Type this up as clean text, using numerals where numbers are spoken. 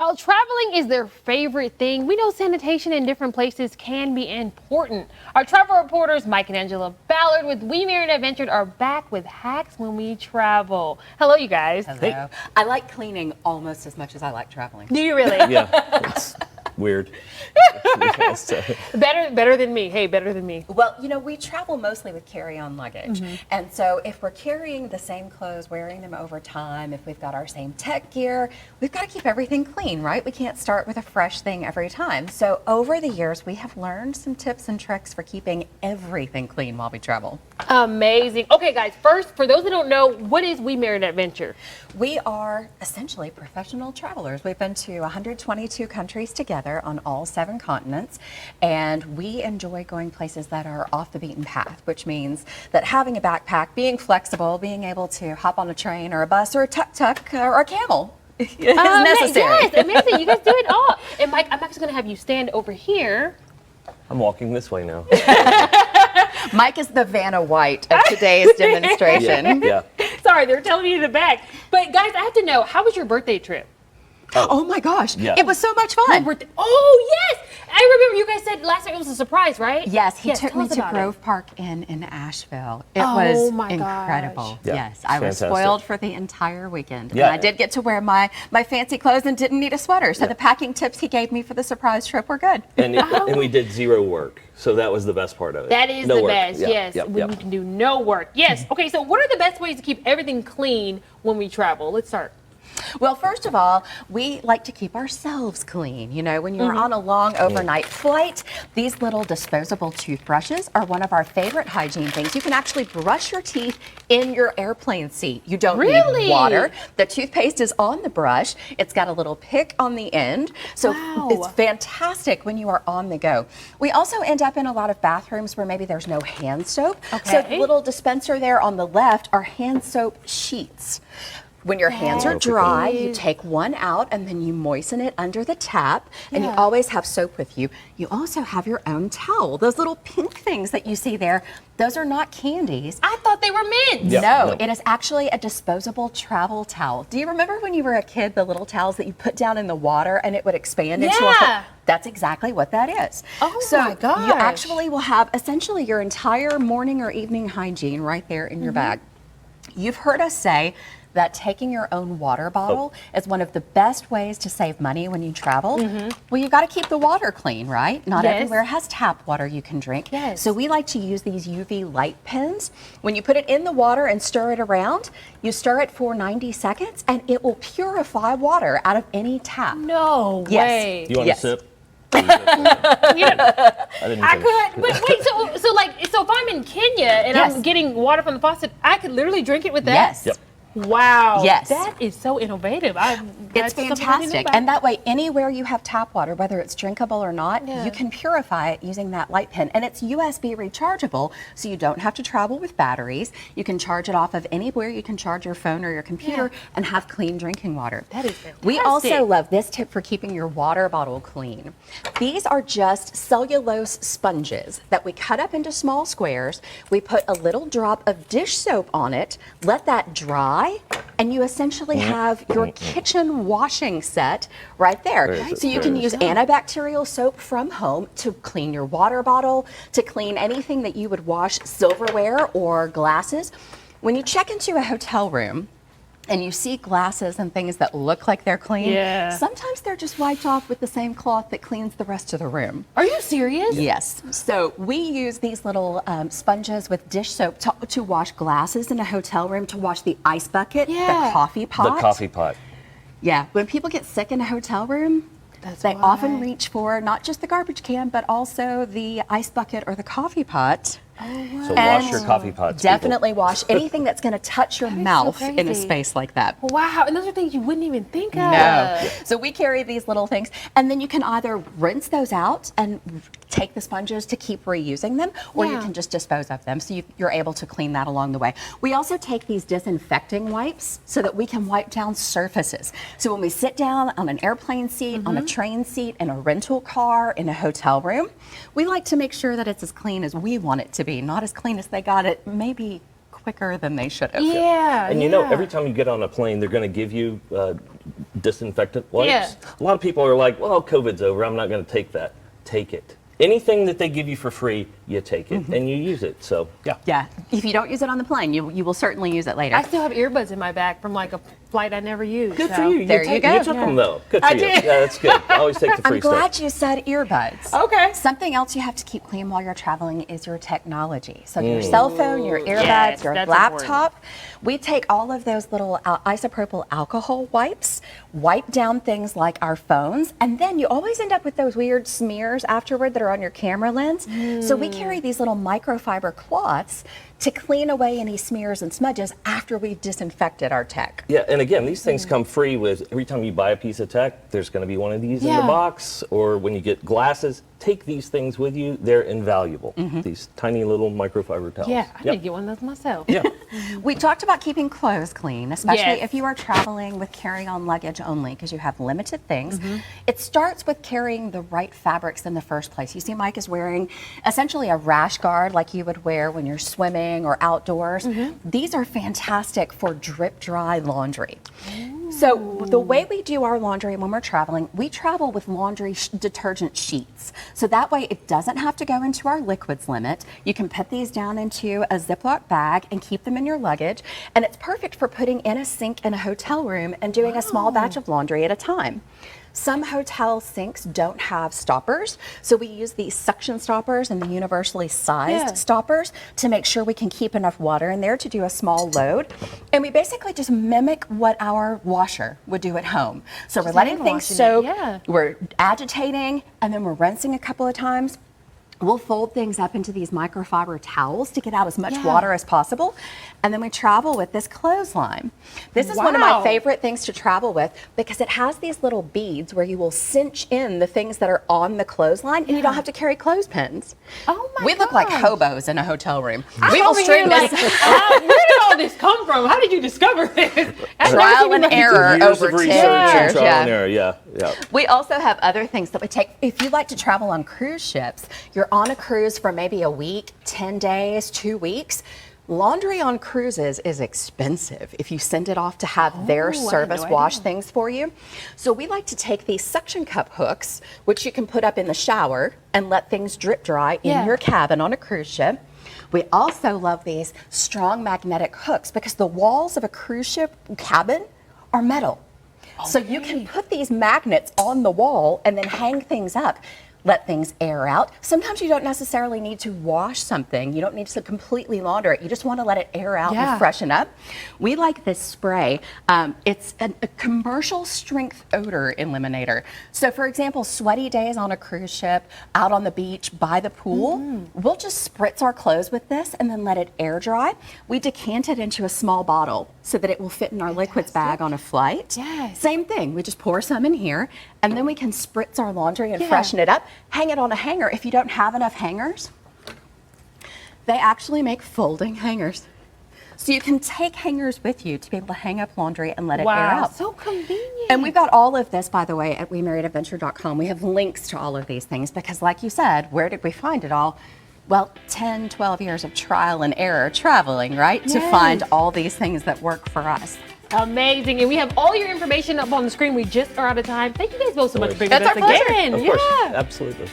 Y'all, traveling is their favorite thing. We know sanitation in different places can be important. Our travel reporters, Mike and Angela Ballard with We Married Adventured, are back with hacks when we travel. Hello, you guys. Hello. Hey. I like cleaning almost as much as I like traveling. Do you really? Yeah, it's weird. Better than me. Hey, better than me. Well, you know, we travel mostly with carry-on luggage. And so if we're carrying the same clothes, wearing them over time, if we've got our same tech gear, we've got to keep everything clean, right? We can't start with a fresh thing every time. So over the years, we have learned some tips and tricks for keeping everything clean while we travel. Amazing. Okay, guys, first, for those that don't know, what is We Married Adventure? We are essentially professional travelers. We've been to 122 countries together on all 7 continents, and we enjoy going places that are off the beaten path, which means that having a backpack, being flexible, being able to hop on a train or a bus or a tuk-tuk or a camel is necessary. Yes, amazing. You guys do it all. And Mike, I'm actually going to have you stand over here. I'm walking this way now. Mike is the Vanna White of today's demonstration. Yeah. Sorry, they're telling me in the back. But guys, I have to know, how was your birthday trip? Oh my gosh, Yeah. it was so much fun. Oh, yes. I remember you guys said last night it was a surprise, right? Yes, he took tell me us to about Grove Park Inn in Asheville. It Oh was my incredible. gosh. Yeah, Yes, I was fantastic. spoiled for the entire weekend. Yeah. And I did get to wear my fancy clothes and didn't need a sweater. So the packing tips he gave me for the surprise trip were good. And we did 0 work, so that was the best part of it. That is No the work. best, Yeah, yes, yeah, when yeah. you can do no work. Yes, okay, so what are the best ways to keep everything clean when we travel? Let's start. Well, first of all, we like to keep ourselves clean. You know, when you're on a long overnight flight, these little disposable toothbrushes are one of our favorite hygiene things. You can actually brush your teeth in your airplane seat. You don't Really? need water. The toothpaste is on the brush. It's got a little pick on the end. So Wow. it's fantastic when you are on the go. We also end up in a lot of bathrooms where maybe there's no hand soap. So Okay. the little dispenser there on the left are hand soap sheets. When your hands are That dry, you is- take one out and then you moisten it under the tap, and you Yeah. always have soap with you. You also have your own towel. Those little pink things that you see there, those are not candies. I thought they were mints. Yeah. No, no. it is actually a disposable travel towel. Do you remember when you were a kid, the little towels that you put down in the water and it would expand into a Yeah. whole? That's exactly what that is. Oh so my gosh. you actually will have essentially your entire morning or evening hygiene right there in your bag. You've heard us say that taking your own water bottle is one of the best ways to save money when you travel. Well, you've got to keep the water clean, right? Not Yes. everywhere has tap water you can drink. Yes. So we like to use these UV light pens. When you put it in the water and stir it around, you stir it for 90 seconds and it will purify water out of any tap. No Yes. way. You want Yes. a sip? You know, I didn't I finish. could, but wait, so if I'm in Kenya and Yes. I'm getting water from the faucet, I could literally drink it with that? Yes. Yep. Wow. Yes. That is so innovative. It's that's something I didn't know fantastic. about. And that way, anywhere you have tap water, whether it's drinkable or not, Yeah. you can purify it using that light pen. And it's USB rechargeable, so you don't have to travel with batteries. You can charge it off of anywhere you can charge your phone or your computer and have clean drinking water. That is fantastic. We also love this tip for keeping your water bottle clean. These are just cellulose sponges that we cut up into small squares. We put a little drop of dish soap on it, let that dry, and you essentially have your kitchen washing set right there. Where is it? So you Where can is use it? antibacterial soap from home to clean your water bottle, to clean anything that you would wash silverware or glasses. When you check into a hotel room, and you see glasses and things that look like they're clean, Yeah. sometimes they're just wiped off with the same cloth that cleans the rest of the room. Are you serious? Yes. So we use these little sponges with dish soap to wash glasses in a hotel room, to wash the ice bucket, Yeah. the coffee pot. The coffee pot. Yeah. When people get sick in a hotel room, That's they why. often reach for not just the garbage can, but also the ice bucket or the coffee pot. So wash your coffee pots. people. Definitely wash anything that's going to touch your That is so mouth in a crazy. space like that. Wow, and those are things you wouldn't even think of. No. So we carry these little things, and then you can either rinse those out and take the sponges to keep reusing them, or you Yeah. can just dispose of them, so you're able to clean that along the way. We also take these disinfecting wipes so that we can wipe down surfaces. So when we sit down on an airplane seat, on a train seat, in a rental car, in a hotel room, we like to make sure that it's as clean as we want it to be, not as clean as they got it, maybe quicker than they should have. Yeah. And you know, yeah. every time you get on a plane, they're going to give you disinfectant wipes. Yeah. A lot of people are like, well, COVID's over. I'm not going to take that. Take it. Anything that they give you for free, you take it and you use it. So, yeah. Yeah. If you don't use it on the plane, you will certainly use it later. I still have earbuds in my bag from like a flight I never used. Good so. for you. There you go. You took them, though. Good for I you. did. Yeah, that's good. Always take the free I'm glad stuff. you said earbuds. Okay. Something else you have to keep clean while you're traveling is your technology. So your cell phone, your earbuds, Yes, your that's laptop. We take all of those little isopropyl alcohol wipes, wipe down things like our phones, and then you always end up with those weird smears afterward that are on your camera lens. So we carry these little microfiber cloths to clean away any smears and smudges after we've disinfected our tech. Yeah, and again, these things come free with every time you buy a piece of tech, there's going to be one of these in the Yeah. box, or when you get glasses, take these things with you. They're invaluable. These tiny little microfiber towels. Yeah, I need to get one of those myself. Yeah. We talked about keeping clothes clean, especially Yes. if you are traveling with carry-on luggage only because you have limited things. It starts with carrying the right fabrics in the first place. You see Mike is wearing essentially a rash guard like you would wear when you're swimming or outdoors. These are fantastic for drip dry laundry. So the way we do our laundry when we're traveling, we travel with laundry detergent sheets. So that way it doesn't have to go into our liquids limit. You can put these down into a Ziploc bag and keep them in your luggage. And it's perfect for putting in a sink in a hotel room and doing a small batch of laundry at a time. Some hotel sinks don't have stoppers, so we use these suction stoppers and the universally sized Yeah. stoppers to make sure we can keep enough water in there to do a small load. And we basically just mimic what our washer would do at home. So we're letting hand things washing it, soak, yeah. we're agitating, and then we're rinsing a couple of times. We'll fold things up into these microfiber towels to get out as much Yeah. water as possible. And then we travel with this clothesline. This is one of my Wow. favorite things to travel with because it has these little beads where you will cinch in the things that are on the clothesline and you don't have to carry clothespins. Oh my We look like gosh. hobos in a hotel room. I'm We will over here string like, this where did all this come from? How did you discover this? I've never trial seen and anybody do error Years over of 10 research years. and trial yeah. and error. Yeah, yeah. We also have other things that we take. If you like to travel on cruise ships, you're on a cruise for maybe a week, 10 days, 2 weeks. Laundry on cruises is expensive if you send it off to have their had no service wash idea. things for you. So we like to take these suction cup hooks, which you can put up in the shower and let things drip dry in Yeah. your cabin on a cruise ship. We also love these strong magnetic hooks because the walls of a cruise ship cabin are metal. So you can put these magnets on the wall and then hang things up. Let things air out. Sometimes you don't necessarily need to wash something. You don't need to completely launder it. You just want to let it air out Yeah. and freshen up. We like this spray. It's a commercial strength odor eliminator. So for example, sweaty days on a cruise ship, out on the beach, by the pool, we'll just spritz our clothes with this and then let it air dry. We decant it into a small bottle so that it will fit in our liquids bag on a flight. Yes. Same thing. We just pour some in here and then we can spritz our laundry and Yeah. freshen it up. Hang it on a hanger. If you don't have enough hangers, they actually make folding hangers. So you can take hangers with you to be able to hang up laundry and let it air Wow, out. so convenient. And we've got all of this, by the way, at WeMarriedAdventure.com. We have links to all of these things because, like you said, where did we find it all? Well, 10, 12 years of trial and error traveling, right? To Yes. find all these things that work for us. Amazing. And we have all your information up on the screen. We just are out of time. Thank you guys both so much for being with It's us our pleasure. again. Of yeah. course. Absolutely.